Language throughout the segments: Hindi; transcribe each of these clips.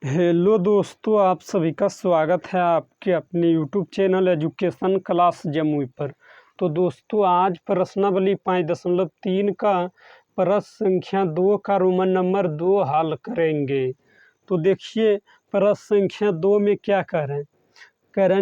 हेलो दोस्तों, आप सभी का स्वागत है आपके अपने YouTube channel education class Jamui पर। तो दोस्तों, आज प्रश्नावली 5.3 का प्रश्न संख्या 2 का रोमन नंबर 2 हल करेंगे। तो देखिए, प्रश्न संख्या 2 में क्या कह रहे हैं,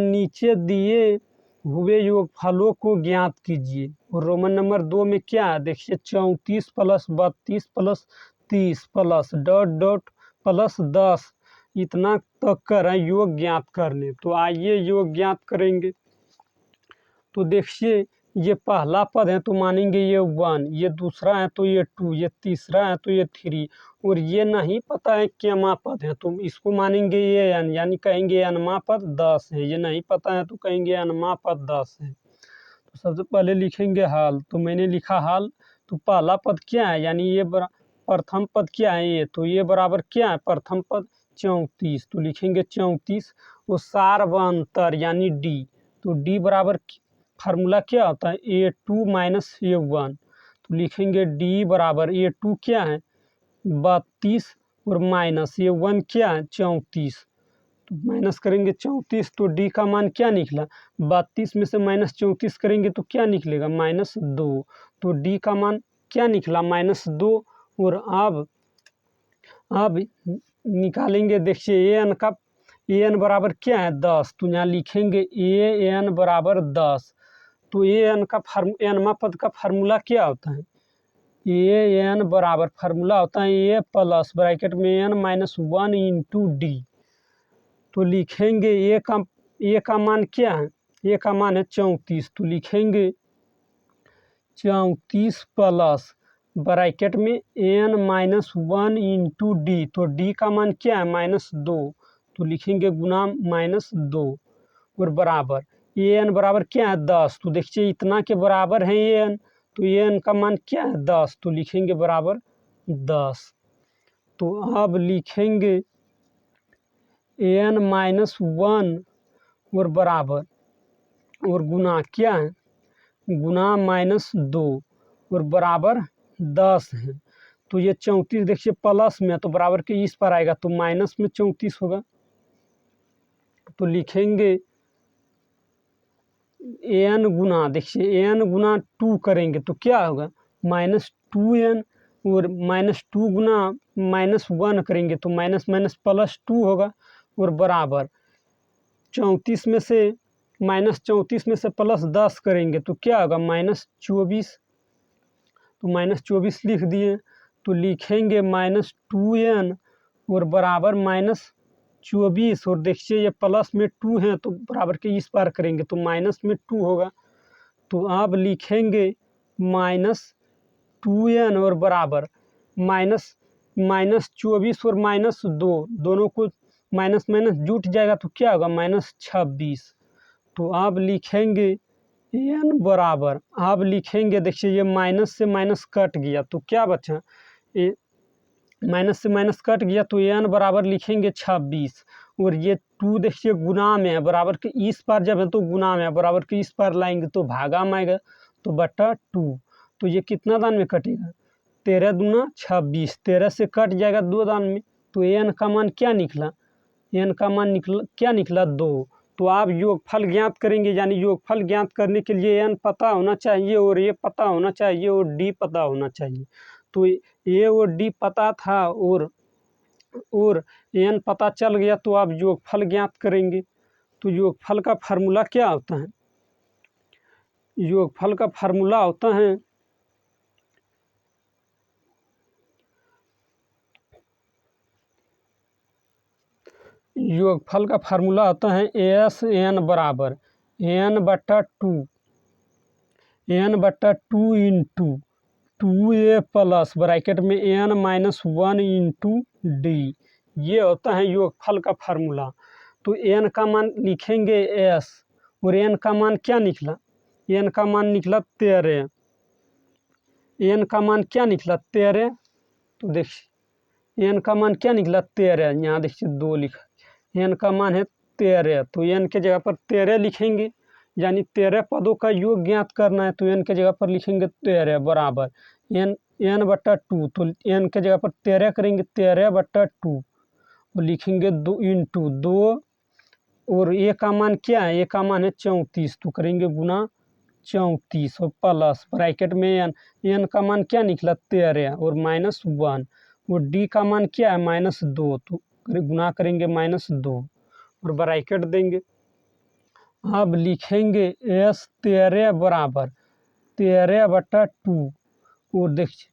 नीचे दिए हुए योगफलों को ज्ञात कीजिए। और रोमन नंबर 2 में क्या है, देखिए 34 plus 32 plus 30 plus dot dot plus 10 इतना तक कर रहे हैं योग ज्ञात करने। तो आइए योग ज्ञात करेंगे। तो देखिए, ये पहला पद है तो मानेंगे ये 1, ये दूसरा है तो ये 2, ये तीसरा है तो ये 3, और ये नहीं पता है क्या पद है तो इसको मानेंगे ये n, यानी कहेंगे अनमा पद 10 है। ये नहीं पता है तो कहेंगे अनमा पद 10 है। तो सबसे पहले लिखेंगे हाल। तो मैंने लिखा हाल। तो पहला पद क्या है, यानी ये प्रथम पद क्या है, ये तो ये बराबर क्या है, प्रथम पद 34। तो लिखेंगे 34 वो सार्वंतर यानी डी। तो डी बराबर फार्मूला क्या होता है, A2 माइनस A1। तो लिखेंगे डी बराबर A2 क्या है 32 और माइनस A1 क्या है 34। तो माइनस करेंगे 34 तो डी का मान क्या निकला, 32 में से माइनस 34 करेंगे तो क्या निकलेगा -2। तो डी का मान क्या निकला -2। और अब निकालेंगे, देखिए ए एन बराबर क्या है 10। तो यहाँ लिखेंगे ए एन बराबर 10। तो ए एन का एनमा पद का फार्मूला क्या होता है, ए एन बराबर फार्मूला होता है ए प्लस ब्रैकेट में एन माइनस 1 इंटू डी। तो लिखेंगे ए का मान क्या है, ए का मान है 34। तो लिखेंगे 34 प्लस ब्रैकेट में एन माइनस 1 इंटू डी। तो डी का मान क्या है -2। तो लिखेंगे गुना -2 और बराबर ए एन बराबर क्या है 10। तो देखिए इतना के बराबर है ए एन। तो ए एन का मान क्या है 10। तो लिखेंगे बराबर 10। तो अब लिखेंगे एन माइनस 1 और बराबर और गुना क्या है, गुना -2 और बराबर 10 है। तो ये 34 देखिए प्लस में है तो बराबर के इस पर आएगा तो माइनस में 34 होगा। तो लिखेंगे एन गुना, देखिए एन गुना 2 करेंगे तो क्या होगा -2n, और -2 गुना -1 करेंगे तो माइनस माइनस प्लस 2 होगा। और बराबर 34 में से -34 में से प्लस 10 करेंगे तो क्या होगा -24। तो -24 लिख दिए। तो लिखेंगे -2n और बराबर -24। और देखिए ये प्लस में 2 है तो बराबर के इस पार करेंगे तो माइनस में 2 होगा। तो अब लिखेंगे -2n और बराबर -24 और -2 दोनों को माइनस माइनस जुट जाएगा तो क्या होगा -26। तो अब लिखेंगे एन बराबर, अब लिखेंगे देखिए ये माइनस से माइनस कट गया तो क्या बचा, माइनस से माइनस कट गया तो एन बराबर लिखेंगे 26। और ये 2 देखिए गुना में है, बराबर के इस पार जब है तो गुना में है, बराबर के इस पार लाएंगे तो भागा में आएगा तो बटा 2। तो ये कितना दान में कटेगा 13 दूना 26, 13 से कट जाएगा 2 दान में। तो एन का मान क्या निकला, एन का मान क्या निकला 2। तो आप योगफल ज्ञात करेंगे, यानी योगफल ज्ञात करने के लिए एन पता होना चाहिए और ए पता होना चाहिए और डी पता होना चाहिए। तो ए और डी पता था और एन पता चल गया तो आप योगफल ज्ञात करेंगे। तो योगफल का फार्मूला क्या होता है, योगफल का फार्मूला होता है योगफल का फार्मूला होता है एस एन बराबर n/2 into 2a plus bracket में n माइनस 1 इंटू डी। ये होता है योगफल का फार्मूला। तो n का मान लिखेंगे s और n का मान क्या निकला, n का मान निकला 13। n का मान क्या निकला 13। तो देखिए n का मान क्या निकला 13, यहाँ देखिए 2 लिखा, n का मान है 13। तो n के जगह पर 13 लिखेंगे, यानी 13 पदों का योग ज्ञात करना है। तो n के जगह पर लिखेंगे 13 बराबर n/2। तो n के जगह पर 13 करेंगे 13/2 तो लिखेंगे 2 इंटू 2 और ए का मान क्या है, ए का मान है 34, तो करेंगे गुना 34 और प्लस ब्रैकेट में एन, एन का मान क्या निकला 13 और -1 और डी का मान क्या है -2, तो गुना करेंगे -2 और ब्रैकेट देंगे। अब लिखेंगे एस 13 बराबर 13/2 और देखिए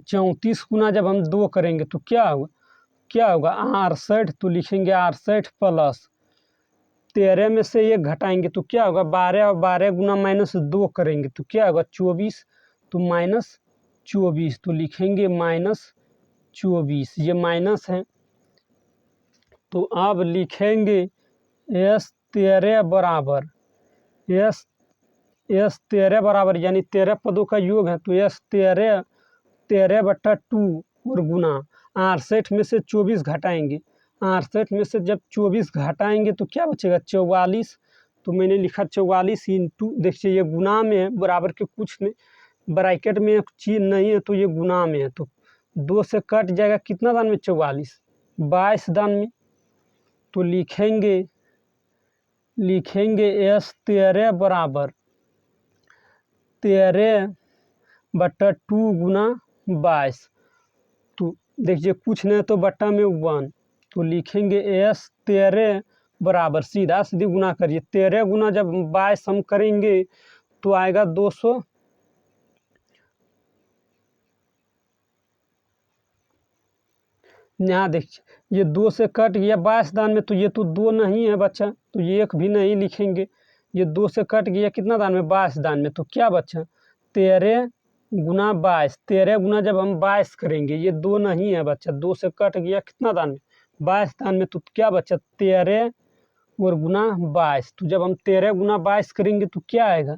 34 गुना जब हम 2 करेंगे तो क्या होगा 68, तो लिखेंगे 68 प्लस 13 में से 1 घटाएंगे तो क्या होगा 12 और 12 गुना -2 करेंगे तो क्या होगा 24, तो -24, तो लिखेंगे -24, ये माइनस है। तो अब लिखेंगे एस 13 बराबर यानी 13 पदों का योग है, तो एस 13/2 और गुना 68 में से 24 घटाएंगे, 68 में से जब 24 घटाएंगे तो क्या बचेगा 44, तो मैंने लिखा 44 इंटू, देखिए ये गुना में है, बराबर के कुछ नहीं, ब्रैकेट में चीज नहीं है तो ये गुना में है, तो 2 से कट जाएगा, कितना दान में 44, 22 दान में, तो लिखेंगे एस 13 बराबर 13/2 गुना 22, तो देखिए कुछ नहीं तो बट्टा में 1, तो लिखेंगे एस 13 बराबर सीधा सीधी गुना करिए, 13 गुना जब 22 हम करेंगे तो आएगा 200, यहाँ देखिए ये 2 से कट गया 22 दान में, तो ये तो 2 नहीं है बच्चा, तो ये 1 भी नहीं लिखेंगे, ये 2 से कट गया कितना दान में 22 दान में, तो क्या बचा 13 गुना 22, 13 गुना जब हम 22 करेंगे, ये 2 नहीं है बच्चा, 2 से कट गया कितना दान में 22 दान में, तो क्या बचा 13 और गुना 22, तो जब हम 13 गुना 22 करेंगे तो क्या आएगा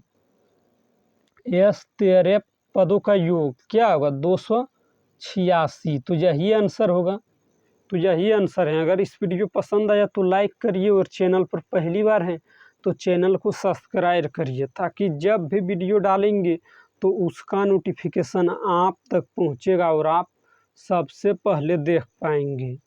एस 13 पदों का योग क्या होगा 286, तो यही आंसर होगा। तो यही आंसर है। अगर इस वीडियो पसंद आया तो लाइक करिए और चैनल पर पहली बार हैं तो चैनल को सब्सक्राइब करिए, ताकि जब भी वीडियो डालेंगे तो उसका नोटिफिकेशन आप तक पहुंचेगा और आप सबसे पहले देख पाएंगे।